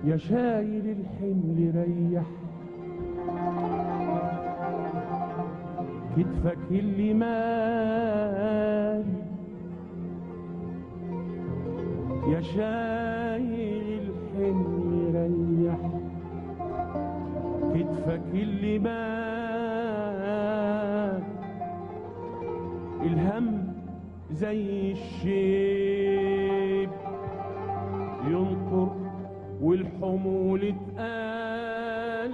يا شايل الحمل ريح كتفك اللي مال، يا شايل الحمل ريح كتفك اللي مال. الهم زي الشيب ينطر والحمول تقال،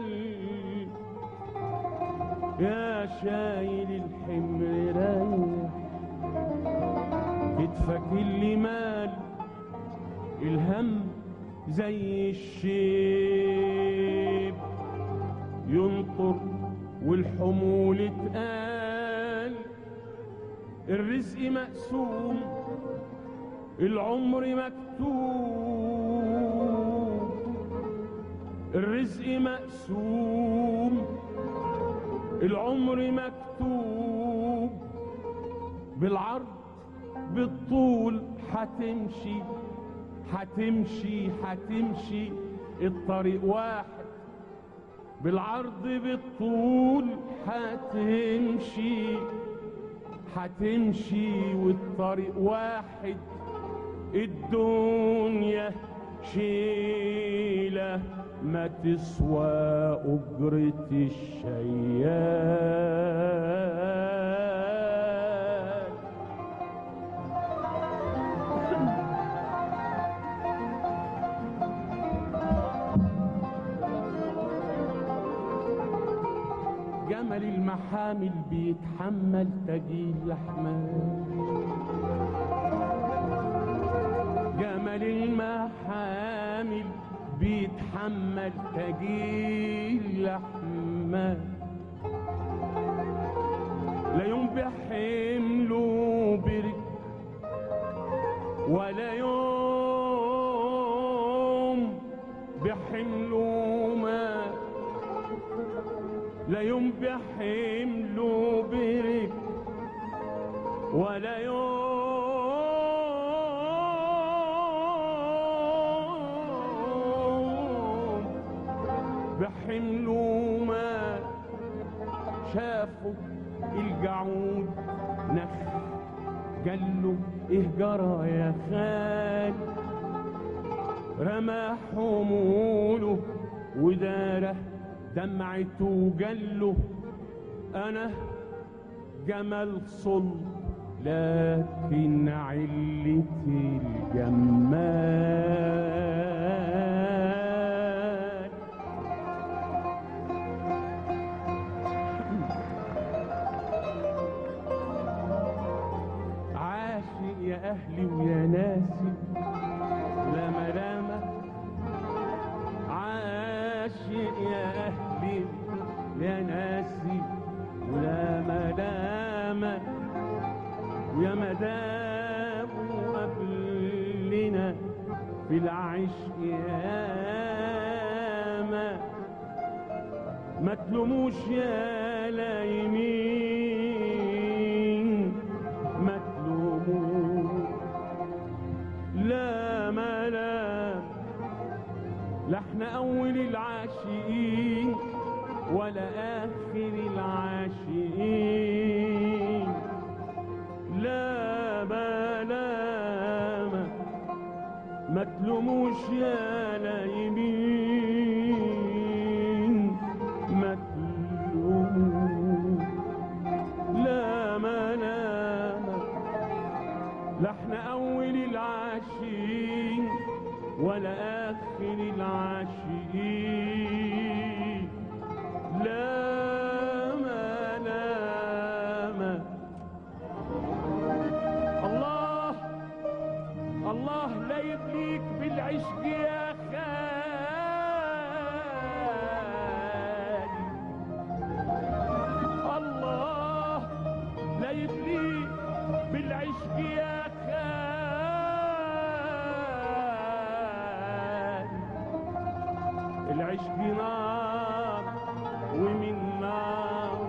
يا شايل الحمل ريح كتفك اللي مال. الهم زي الشيب ينطر والحمول تقال. الرزق مقسوم العمر مكتوب، الرزق مقسوم العمر مكتوب. بالعرض بالطول حتمشي حتمشي حتمشي الطريق واحد، بالعرض بالطول حتمشي حتمشي والطريق واحد. الدنيا شيلة ما تسوى أجرة الشيال. جمل المحامل بيتحمل تجيل لحمال، جمل المحامل بيتحمل تجيل لحمال. لا يوم بحمله برك ولا يوم بحمله ماء، لا يوم بحمله برك ولا يوم بحمله ماء. شافوا الجعود نخ قالوا ايه جرى يا خال، رمى حموله وداره دمعته قاله انا جمل صلب لكن علتي الجمال. عاشق يا اهلي ويا ناسي لا ملامه، عاشق يا اهلي يا ناسي ولا ملامه. ويا مدام قبلنا في العشق ياما، ما تلوموش يا لايمين ما تلوموش. لا ملام لا احنا اول العاشقين ولا اخر العاشقين. لا ملامة ما تلوموش يا لايمين ما تلوموش. لا ملامة لا احنا اول العاشقين ولا اخر العاشقين. لا ملامة. الله الله لا يبليك بالعشق يا خالي، الله لا يبليك بالعشق يا خالي. العشق نار ومن نار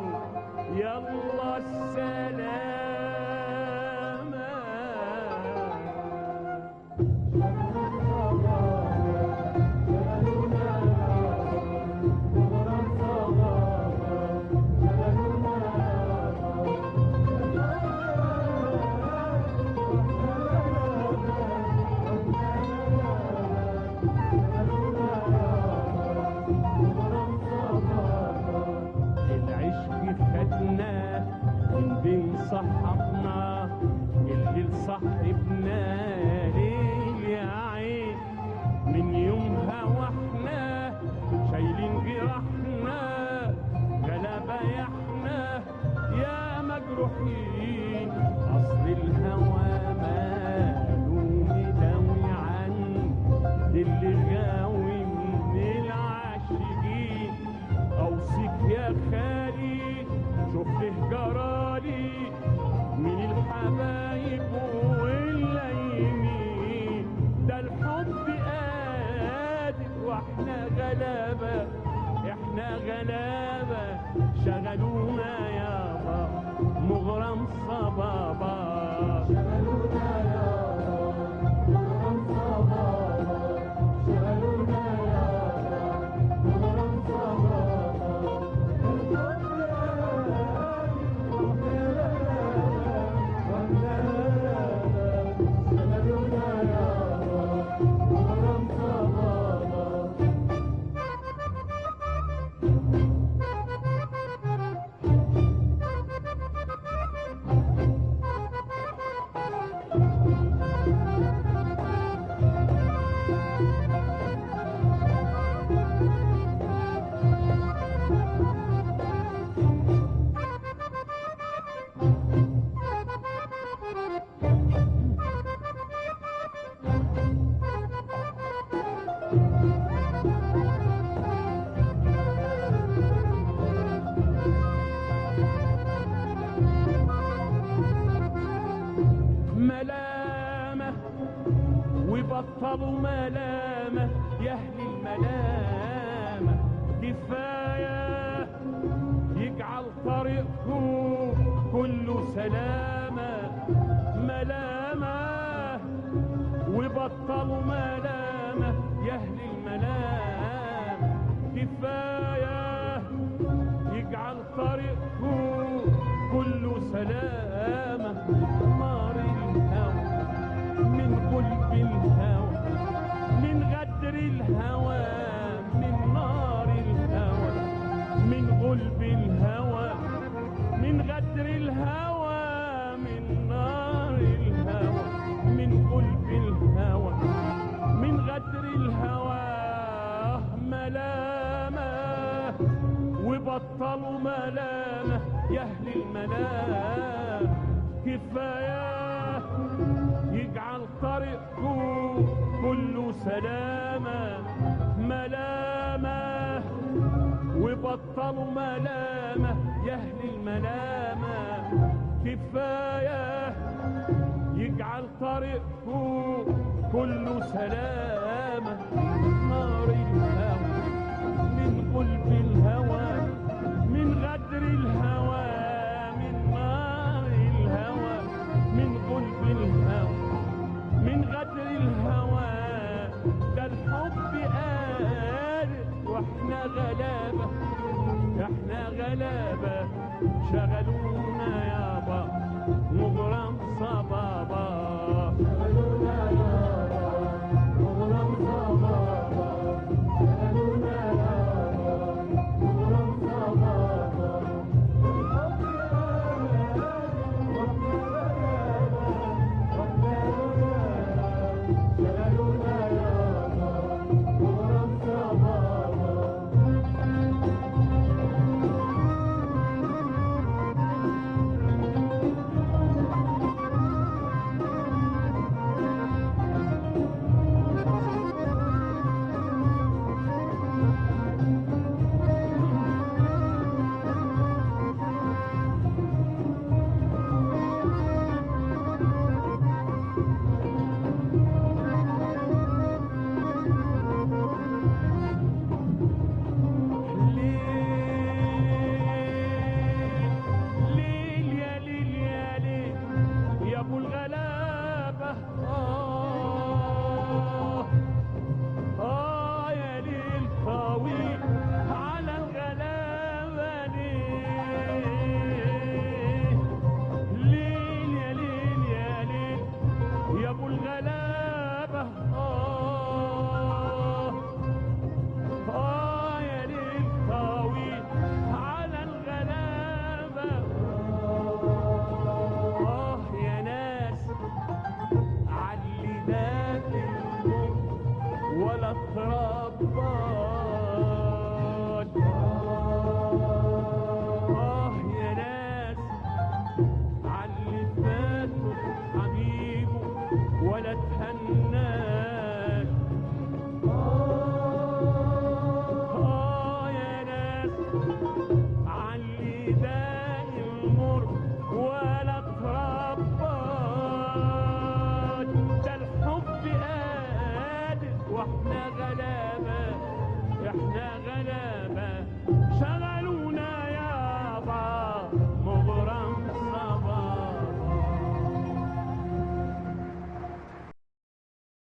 يلا السلامة. صحبنا الليل صاحبنا ليل يا عين من يومها واحنا شايلين جراحنا غلبة يا احنا يا مجروحين اصل الهوى ماله مداوي عن اللي غاوي من العاشقين اوصيك يا خالي شوف له جرالي من الحبايب واللايمين ده الحب قادر واحنا غلابة احنا غلابة شغلونا يابا مغرم صبابا شغلونا يابا مغرم صبابا شغلونا يابا مغرم صبابا ملامة وبطلوا ملامة يا أهل الملامة كفاية يجعل طريقكم كله سلامة ملامة وبطلوا ملامة يا أهل الملامة كفاية يجعل طريقكم كله سلامة نار الهوى من قلب الهوى من غدر الهوى من نار الهوى من قلب الهوى من غدر الهوى من نار الهوى من قلب الهوى من غدر الهوى ملامة وبطلوا ملامة يا أهل الملامة كفاية يجعل طريقكم كله سلامة ملامة وبطلوا ملامة يا أهل الملامة كفاية يجعل طريقكم كله سلامة